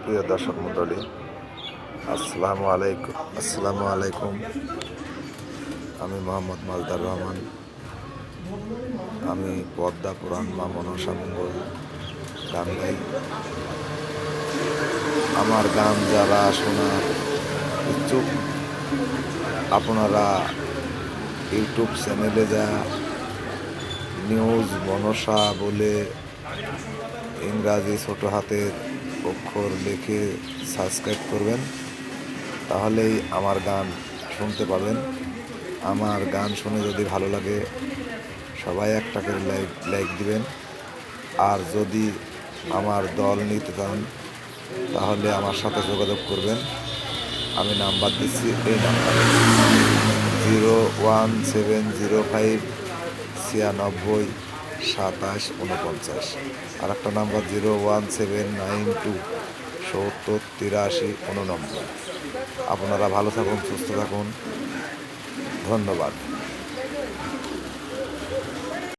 প্রিয় দর্শক মণ্ডলী, আসসালামু আলাইকুম। আমি মোহাম্মদ মালদার রহমান। আমি পদ্মা পুরাণ মা মনসা মঙ্গল গান গাই। আমার গান যারা শোনার ইচ্ছুক, আপনারা ইউটিউব চ্যানেলে যা নিউজ মনসা বলে ইংরাজি ছোট হাতের অক্ষর লিখে সাবস্ক্রাইব করবেন, তাহলেই আমার গান শুনতে পাবেন। আমার গান শুনে যদি ভালো লাগে সবাই একটা করে লাইক দিবেন। আর যদি আমার দল নিতে চান তাহলে আমার সাথে যোগাযোগ করবেন। আমি নাম্বার দিচ্ছি, এই নাম্বারে 01705 96 27 49। আর একটা নাম্বার 01792 70 83 89। আপনারা ভালো থাকুন, সুস্থ থাকুন। ধন্যবাদ।